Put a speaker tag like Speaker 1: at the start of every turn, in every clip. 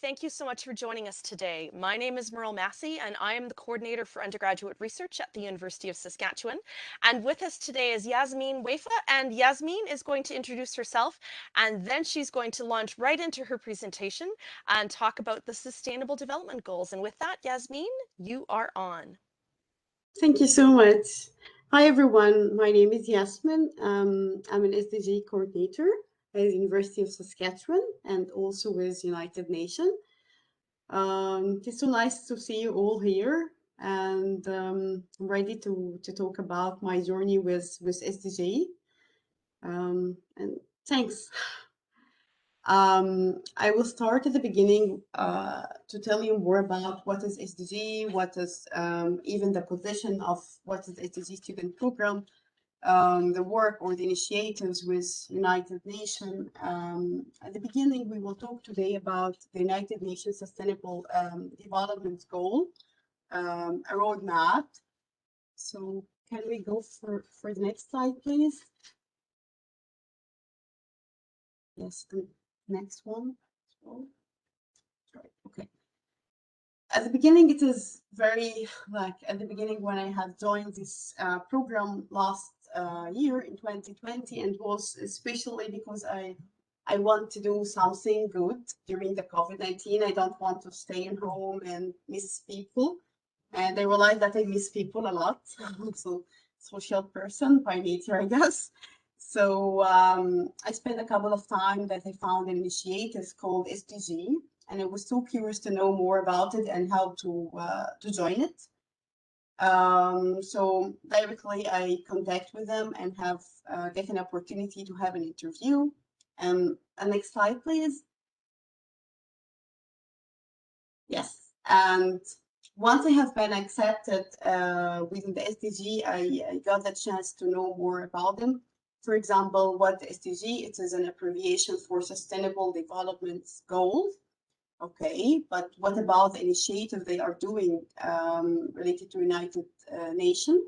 Speaker 1: Thank you so much for joining us today. My name is Merle Massey, and I am the coordinator for undergraduate research at the University of Saskatchewan. And with us today is Yasmine Wafa, and Yasmine is going to introduce herself, and then she's going to launch right into her presentation and talk about the Sustainable Development Goals. And with that, Yasmine, you are on.
Speaker 2: Thank you so much. Hi, everyone. My name is Yasmine. I'm an SDG coordinator at the University of Saskatchewan and also with United Nations. It's so nice to see you all here, and I'm ready to talk about my journey with SDG. And thanks. I will start at the beginning to tell you more about what is SDG, what is even the position of what is SDG Student Program, the work or the initiatives with United Nations. At the beginning, we will talk today about the United Nations Sustainable Development Goal, a roadmap. So can we go for the next slide, please? Yes, the next one. Okay. At the beginning, it is very at the beginning when I had joined this program last year in 2020, and was especially because I want to do something good during the COVID-19. I don't want to stay at home and miss people, and I realized that I miss people a lot. So social person by nature, I guess. So I spent a couple of times that I found an initiative called SDG, and I was so curious to know more about it and how to join it. So directly I contact with them and have get an opportunity to have an interview. Next slide, please. Yes, and once I have been accepted within the SDG, I got the chance to know more about them. For example, what the SDG, it is an abbreviation for Sustainable Development Goals. Okay, but what about the initiative they are doing related to United Nations?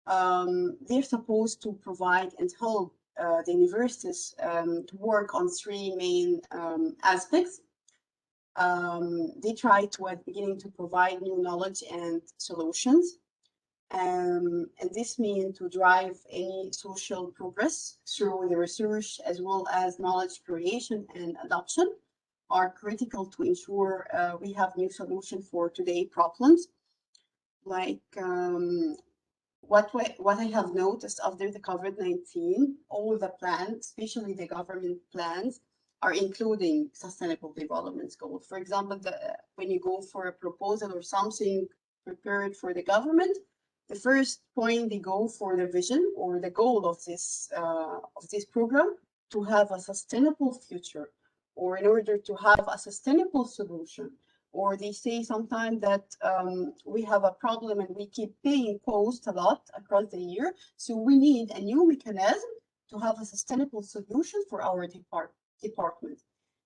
Speaker 2: They're supposed to provide and help the universities to work on three main aspects. They try to, at the beginning, to provide new knowledge and solutions. And this means to drive any social progress through the research as well as knowledge creation and adoption are critical to ensure we have new solutions for today's problems. Like what I have noticed after the COVID-19, all the plans, especially the government plans, are including Sustainable Development Goals. For example, when you go for a proposal or something prepared for the government, the first point they go for the vision or the goal of this program to have a sustainable future, or in order to have a sustainable solution. Or they say sometimes that we have a problem and we keep paying costs a lot across the year, so we need a new mechanism to have a sustainable solution for our department.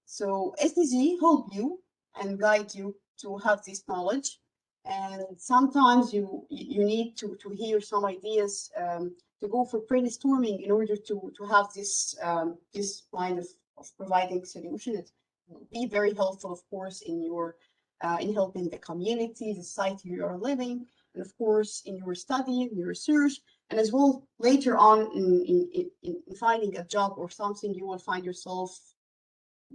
Speaker 2: So SDG help you and guide you to have this knowledge. And sometimes you need to hear some ideas to go for brainstorming in order to have this kind of providing solutions. It will be very helpful, of course, in your in helping the community, the society you are living, and of course in your study, in your research, and as well later on in finding a job or something, you will find yourself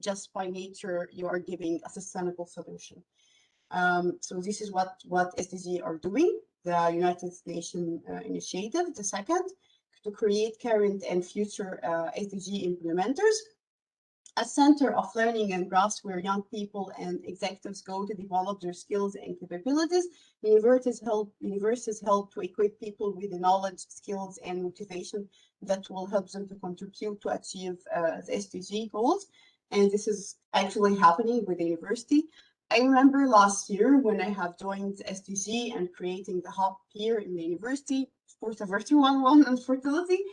Speaker 2: just by nature you are giving a sustainable solution. So this is what SDG are doing, the United Nations initiative. The second, to create current and future SDG implementers, a center of learning and growth where young people and executives go to develop their skills and capabilities. Universities help to equip people with the knowledge, skills, and motivation that will help them to contribute to achieve the SDG goals. And this is actually happening with the university. I remember last year when I have joined SDG and creating the hub here in the university, of course a virtual one, unfortunately.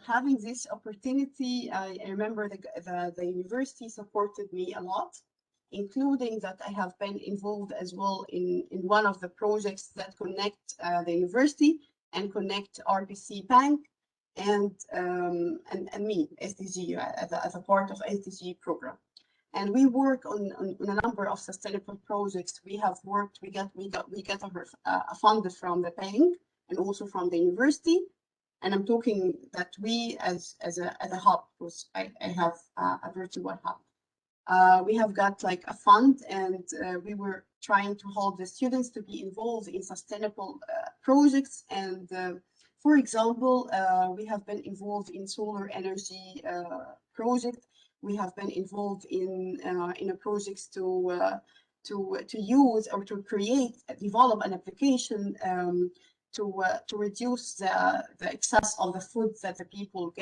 Speaker 2: Having this opportunity, I remember the university supported me a lot, including that I have been involved as well in one of the projects that connect the university and connect RBC Bank and me, SDG, as a part of SDG program. And we work on a number of sustainable projects. We have worked, we got funded from the bank and also from the university. And I'm talking that we as a hub, because I have a virtual hub. We have got like a fund, and we were trying to hold the students to be involved in sustainable projects. And for example, we have been involved in solar energy project. We have been involved in a projects to use or to develop an application to reduce the excess of the food that the people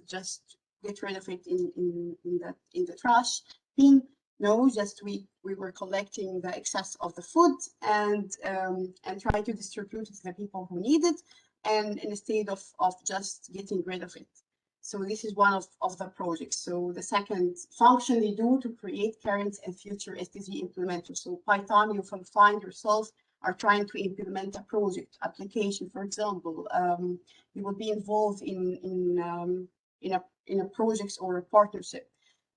Speaker 2: just get rid of it in the trash bin. No, just we were collecting the excess of the food and try to distribute it to the people who need it, and instead of just getting rid of it. So this is one of the projects. So the second function they do to create current and future SDG implementers. So by the time you find yourself are trying to implement a project application, for example, you will be involved in a project or a partnership.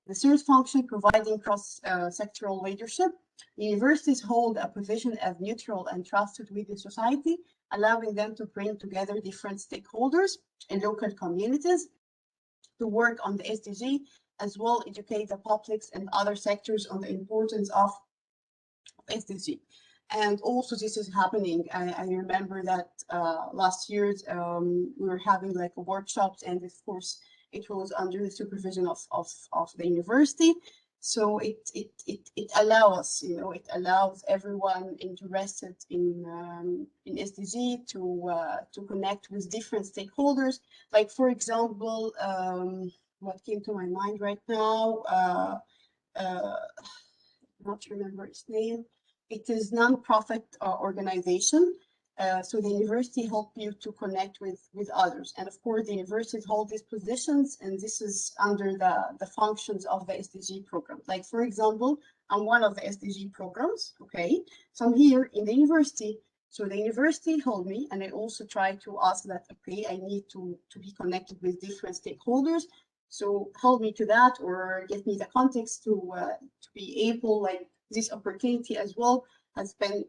Speaker 2: The third function, providing cross-sectoral leadership. Universities hold a position as neutral and trusted within society, allowing them to bring together different stakeholders in local communities to work on the SDG, as well educate the publics and other sectors on the importance of SDG. And also this is happening. I remember that last year we were having like a workshops, and of course it was under the supervision of the university. So it allows, it allows everyone interested in SDG to connect with different stakeholders. Like for example, what came to my mind right now, not remember its name. It is non-profit organization. So the university help you to connect with others. And of course, the universities hold these positions, and this is under the functions of the SDG program. Like, for example, I'm one of the SDG programs, okay? So I'm here in the university. So the university told me, and I also try to ask that, okay, I need to be connected with different stakeholders. So help me to that, or get me the context to be able, like, this opportunity as well has been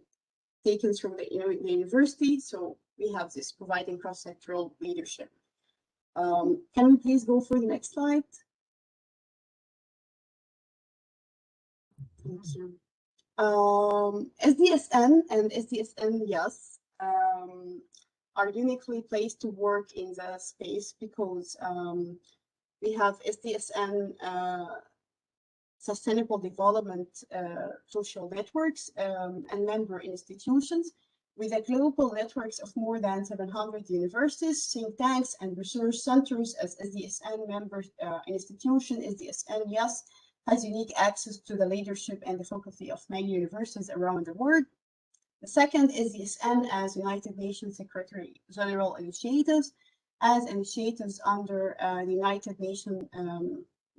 Speaker 2: taken from the university. So we have this providing cross-sectoral leadership. Can we please go for the next slide? Thank you. SDSN and SDSN YES are uniquely placed to work in the space because we have SDSN sustainable development social networks and member institutions with a global networks of more than 700 universities, think tanks, and research centers. As SDSN member institution, SDSN YES has unique access to the leadership and the faculty of many universities around the world. The second is SDSN as United Nations Secretary General Initiatives, as initiatives under the United Nations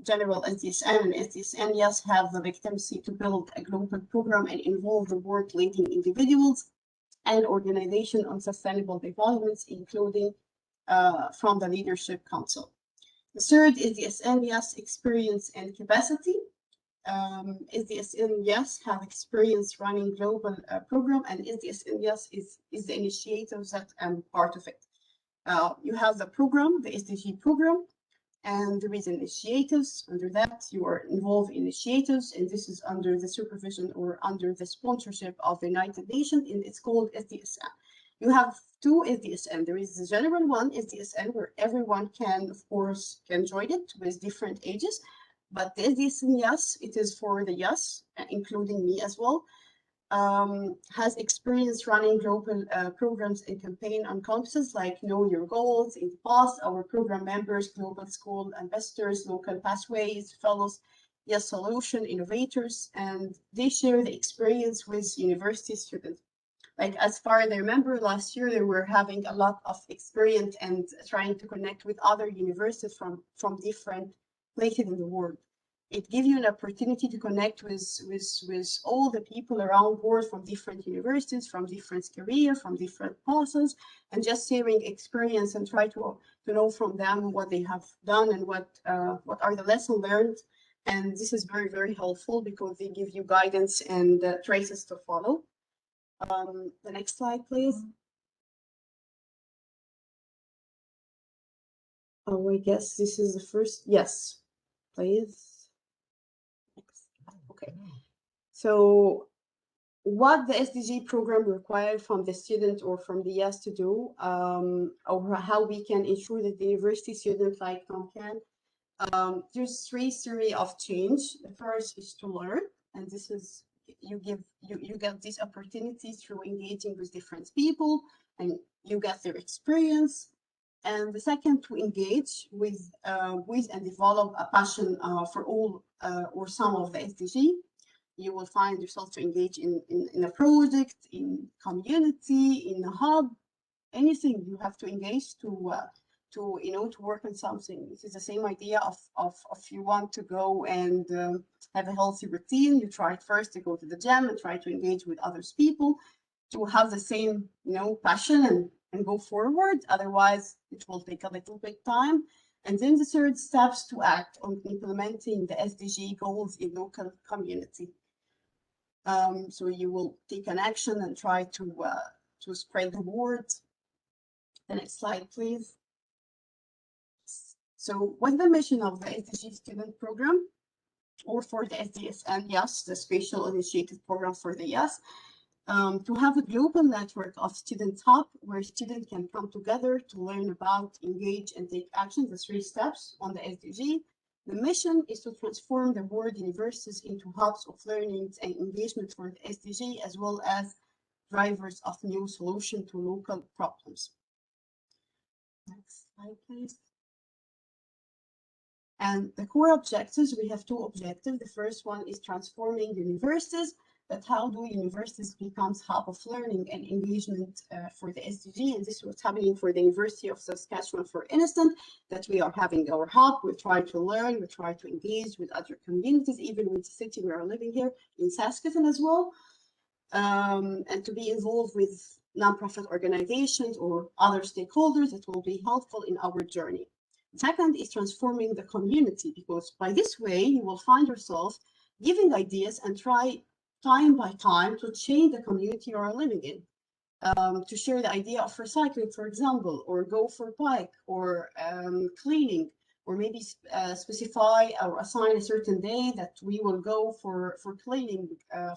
Speaker 2: General SDSN and SDSN YES have the legitimacy to build a global program and involve the world-leading individuals and organizations on sustainable developments, including from the Leadership Council. The third is the SDSN YES experience and capacity. SDSN YES have experience running global program, and SDSN YES is the initiatives that am part of it. You have the program, the SDG program, and there is initiatives. Under that, you are involved in initiatives, and this is under the supervision or under the sponsorship of the United Nations, and it's called SDSN. You have two SDSN. There is the general one, SDSN, where everyone can, of course, can join it with different ages. But the SDSN YES, it is for the YES, including me as well, has experience running global programs and campaign on campuses like Know Your Goals. In the past, our program members, global school ambassadors, local pathways, fellows, YES solution innovators, and they share the experience with university students. Like, as far as I remember, last year they were having a lot of experience and trying to connect with other universities from different places in the world. It gives you an opportunity to connect with all the people around the world from different universities, from different careers, from different classes, and just sharing experience and try to know from them what they have done and what are the lessons learned And this is very, very helpful because they give you guidance and traces to follow. The next slide, please. Oh, I guess this is the first. Yes, please. Next. Okay. So what the SDG program required from the student or from the YES to do, or how we can ensure that the university student like Tom can. There's three series of change. The first is to learn, and this is you get these opportunities through engaging with different people, and you get their experience. And the second, to engage with and develop a passion for all or some of the SDG. You will find yourself to engage in a project, in community, in a hub, anything you have to engage to work on something. This is the same idea of you want to go and have a healthy routine. You try first to go to the gym and try to engage with others people to have the same passion and go forward. Otherwise, it will take a little bit time. And then the third steps to act on implementing the SDG goals in local community. So you will take an action and try to spread the word. The next slide, please. So what's the mission of the SDG student program, or for the SDSN, yes, the Special Initiative Program for the YES, to have a global network of student hub where students can come together to learn about, engage, and take action, the three steps on the SDG. The mission is to transform the world universities into hubs of learning and engagement for the SDG, as well as drivers of new solutions to local problems. Next slide, please. And the core objectives, we have two objectives. The first one is transforming universities, but how do universities become hub of learning and engagement for the SDG? And this is what's happening for the University of Saskatchewan, for instance, that we are having our hub. We try to learn, we try to engage with other communities, even with the city we are living here in Saskatchewan as well, and to be involved with nonprofit organizations or other stakeholders that will be helpful in our journey. Second is transforming the community, because by this way, you will find yourself giving ideas and try time by time to change the community you are living in. To share the idea of recycling, for example, or go for bike, or cleaning, or maybe specify or assign a certain day that we will go for cleaning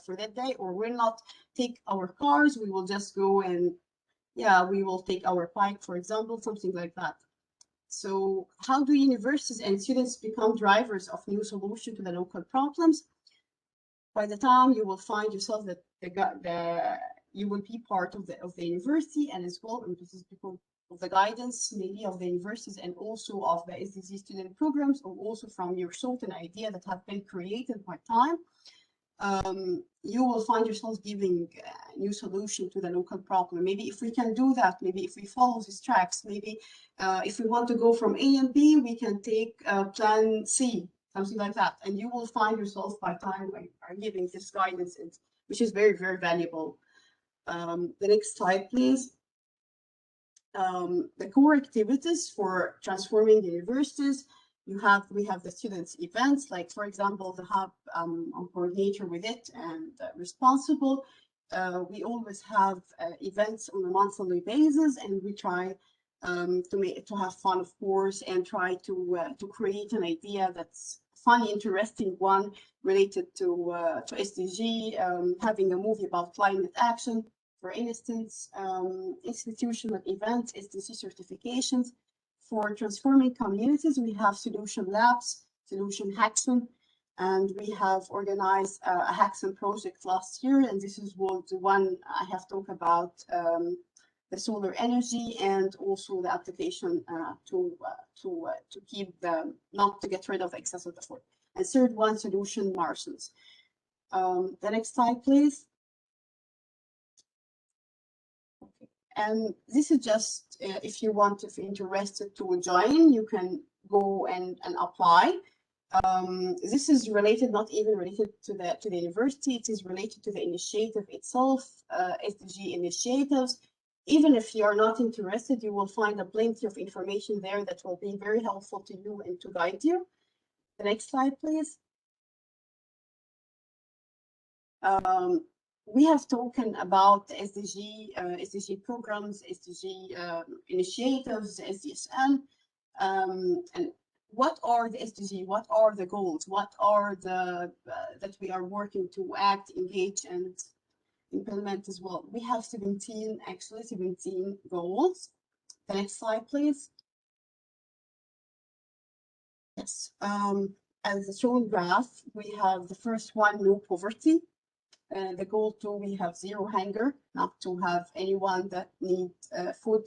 Speaker 2: for that day, or we'll not take our cars, we will just go and, yeah, we will take our bike, for example, something like that. So how do universities and students become drivers of new solutions to the local problems? By the time you will find yourself that you will be part of the university, and as well, and this is because of the guidance maybe of the universities and also of the SDG student programs, or also from your thought and idea that have been created by time. You will find yourself giving a new solution to the local problem. Maybe if we can do that, maybe if we follow these tracks, maybe if we want to go from A and B, we can take plan C, something like that. And you will find yourself by time are giving this guidance, which is very, very valuable. The next slide, please. The core activities for transforming the universities. We have the students' events, like, for example, the hub coordinator with it and responsible. We always have events on a monthly basis, and we try to have fun, of course, and try to create an idea that's funny, interesting one related to SDG, having a movie about climate action, for instance, institutional events, SDG certifications. For transforming communities, we have solution labs, solution hackathon, and we have organized a hackathon project last year, and this is the one I have talked about, the solar energy, and also the application to keep not to get rid of excess of the food. And third one, solution marathons. The next slide, please. Okay. And this is just if you want, if you're interested to join, you can go and apply. This is related, not even related to the university. It is related to the initiative itself, SDG Initiatives. Even if you are not interested, you will find plenty of information there that will be very helpful to you and to guide you. The next slide, please. We have spoken about the SDG programs, SDG initiatives, SDSN, and what are the SDG? What are the goals? What are the that we are working to act, engage, and implement as well? We have 17 goals. The next slide, please. Yes. As the shown graph, we have the first one, no poverty. The goal 2, we have zero hunger, not to have anyone that need food.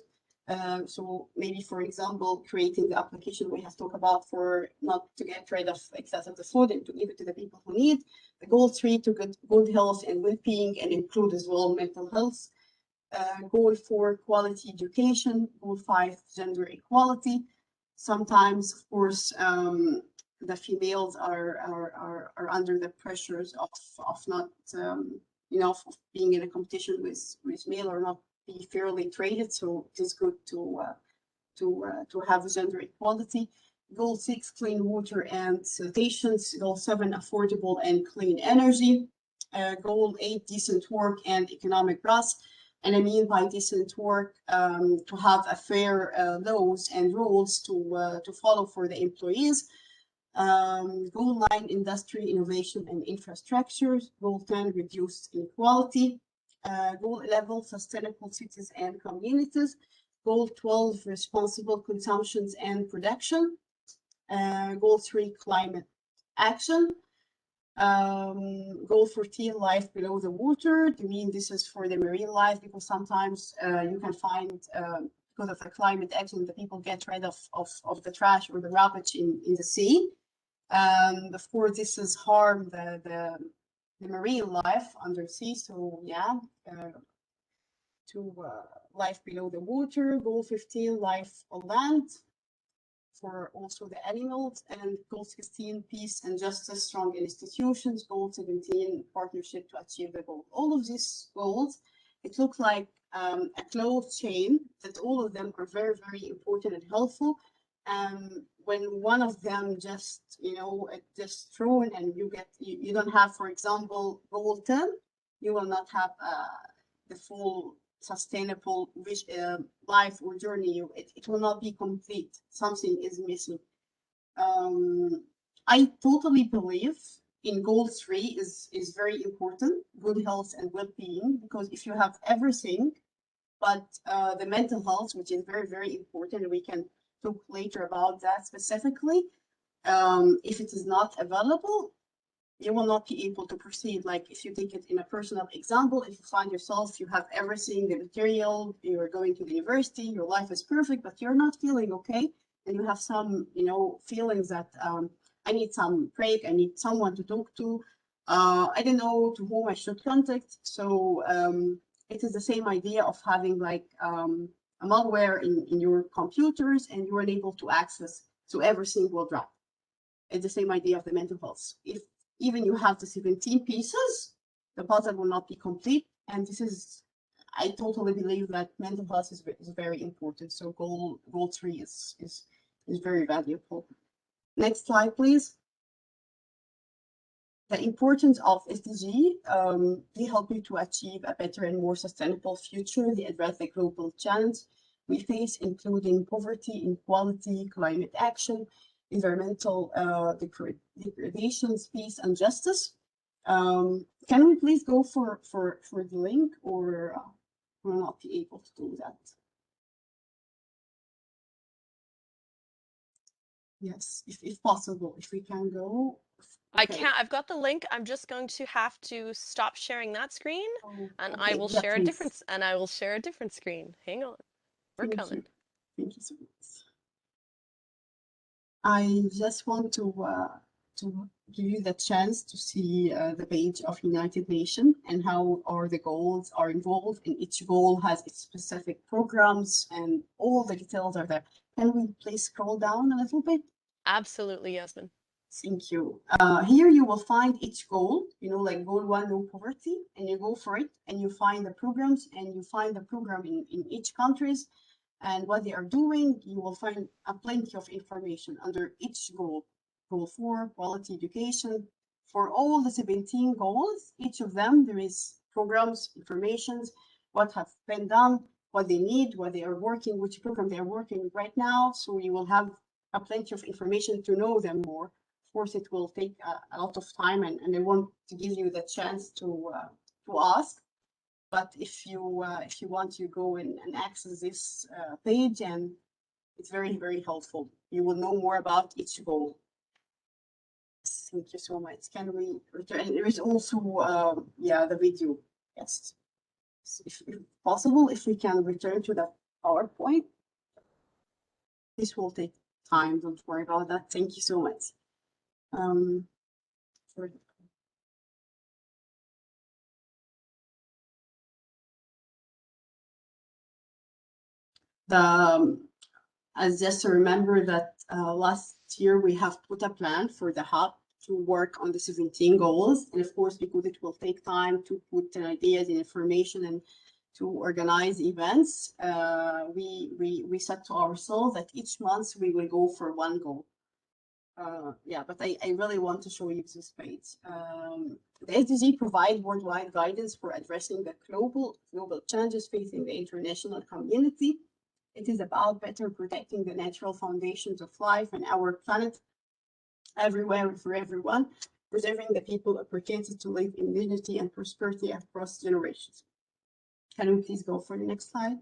Speaker 2: So maybe, for example, creating the application we have talked about for not to get rid of excess of the food and to give it to the people who need. The goal 3, to get good health and well-being and include as well mental health. Goal 4, quality education. Goal 5, gender equality. Sometimes, of course, the females are under the pressures of not of being in a competition with male or not be fairly traded. So it is good to have gender equality. Goal 6, clean water and sanitation. Goal 7, affordable and clean energy. Goal 8, decent work and economic growth. And I mean by decent work, to have a fair laws and rules to follow for the employees. Goal 9, industry, innovation, and infrastructure. Goal 10, reduce inequality. Goal 11, sustainable cities and communities. Goal 12, responsible consumptions and production. Goal 3, climate action. Goal 14, life below the water. I mean, this is for the marine life, because sometimes you can find, because of the climate action, the people get rid of the trash or the rubbish in the sea. Of course, this is harm the marine life under sea. So yeah, to life below the water. Goal 15, life on land, for also the animals. And goal 16, peace and justice, strong institutions. Goal 17, partnership to achieve the goal. All of these goals, it looks like a closed chain, that all of them are very, very important and helpful. When one of them just just thrown, and you don't have, for example, goal 10, you will not have the full sustainable life or journey. It will not be complete. Something is missing. I totally believe in goal 3 is very important, good health and well-being, because if you have everything, but the mental health, which is very, very important, we can talk later about that specifically. If it is not available, you will not be able to proceed. Like if you take it in a personal example, if you find yourself, you have everything, the material, you're going to the university, your life is perfect, but you're not feeling okay, and you have some, feelings that I need some break, I need someone to talk to, I don't know to whom I should contact. So it is the same idea of having like a malware in your computers, and you are unable to access, so everything will drop. It's the same idea of the mental health. If even you have the 17 pieces, the puzzle will not be complete. And this is, I totally believe that mental health is very important. So goal 3 is very valuable. Next slide, please. The importance of SDG, they help you to achieve a better and more sustainable future. They address the global challenge we face, including poverty, inequality, climate action, environmental degradation, peace, and justice. Can we please go for the link, or we'll not be able to do that? Yes, if possible, if we can go.
Speaker 1: I can't. I've got the link. I'm just going to have to stop sharing that screen, and I will share a different. And I will share a different screen. Hang on, we're coming.
Speaker 2: Thank you so much. I just want to give you the chance to see the page of United Nations and how the goals are involved, and each goal has its specific programs and all the details are there. Can we please scroll down a little bit?
Speaker 1: Absolutely, Yasmine.
Speaker 2: Thank you. Here you will find each goal, like goal 1, no poverty, and you go for it, and you find the programs, and you find the program in each countries and what they are doing. You will find plenty of information under each goal. Goal 4, quality education. for all the 17 goals, each of them, there is programs, informations, what have been done, what they need, what they are working, which program they are working right now. So you will have plenty of information to know them more. Of course, it will take a lot of time, and I want to give you the chance to ask. But if you want, you go and access this page, and it's very, very helpful. You will know more about each goal. Thank you so much. Can we return? There is also the video. Yes, if possible, if we can return to the PowerPoint. This will take time. Don't worry about that. Thank you so much. For the as just to remember that last year we have put a plan for the hub to work on the 17 goals, and of course, because it will take time to put ideas and information and to organize events, we set to ourselves that each month we will go for one goal. But I really want to show you this page. The SDG provide worldwide guidance for addressing the global challenges facing the international community. It is about better protecting the natural foundations of life and our planet everywhere and for everyone, preserving the people opportunity to live in dignity and prosperity across generations. Can we please go for the next slide?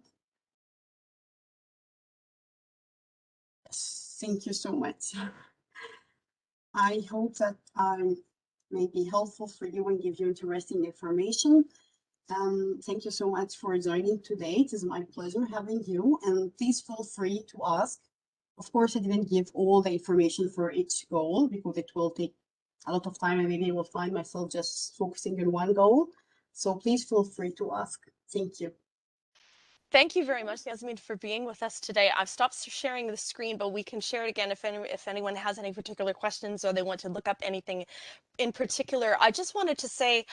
Speaker 2: Yes, thank you so much. I hope that I may be helpful for you and give you interesting information. Thank you so much for joining today. It is my pleasure having you, and please feel free to ask. Of course, I didn't give all the information for each goal because it will take a lot of time and maybe I will find myself just focusing on one goal. So please feel free to ask. Thank you.
Speaker 1: Thank you very much, Yasmine, for being with us today. I've stopped sharing the screen, but we can share it again if anyone has any particular questions or they want to look up anything in particular. I just wanted to say,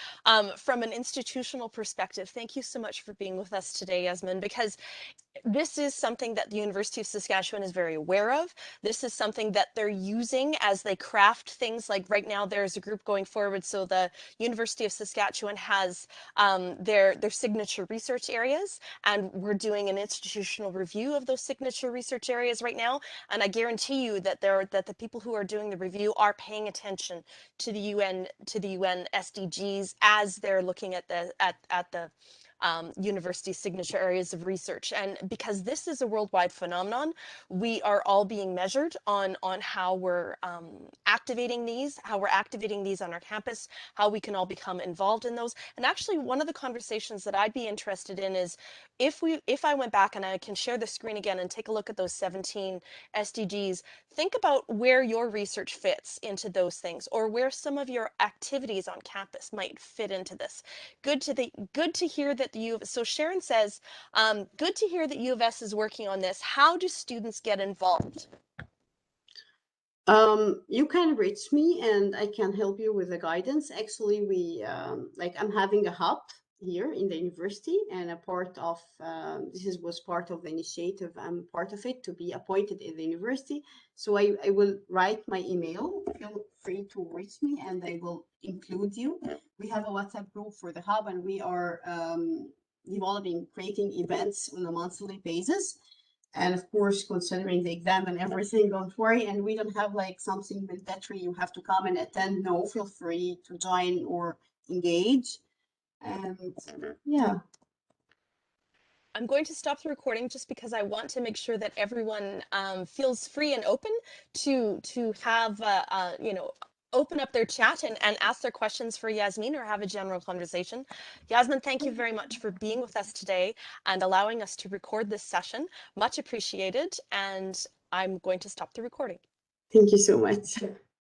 Speaker 1: from an institutional perspective, thank you so much for being with us today, Yasmine, because this is something that the University of Saskatchewan is very aware of. This is something that they're using as they craft things. Like right now, there's a group going forward. So the University of Saskatchewan has their signature research areas, and we're doing an institutional review of those signature research areas right now. And I guarantee you that the people who are doing the review are paying attention to the UN SDGs as they're looking at the university signature areas of research. And because this is a worldwide phenomenon, we are all being measured on how we're activating these on our campus, how we can all become involved in those. And actually, one of the conversations that I'd be interested in is if I went back, and I can share the screen again and take a look at those 17 SDGs, think about where your research fits into those things, or where some of your activities on campus might fit into this. Good to hear that so Sharon says, good to hear that U of S is working on this. How do students get involved?
Speaker 2: You can reach me and I can help you with the guidance. Actually, I'm having a hub here in the university, and a part of was part of the initiative. I'm part of it to be appointed in the university. So I will write my email. Feel free to reach me and I will include you. We have a WhatsApp group for the hub, and we are creating events on a monthly basis. And of course, considering the exam and everything, don't worry. And we don't have like something mandatory you have to come and attend. No, feel free to join or engage. And yeah.
Speaker 1: I'm going to stop the recording just because I want to make sure that everyone feels free and open to have open up their chat and ask their questions for Yasmine or have a general conversation. Yasmine, thank you very much for being with us today and allowing us to record this session. Much appreciated, and I'm going to stop the recording.
Speaker 2: Thank you so much.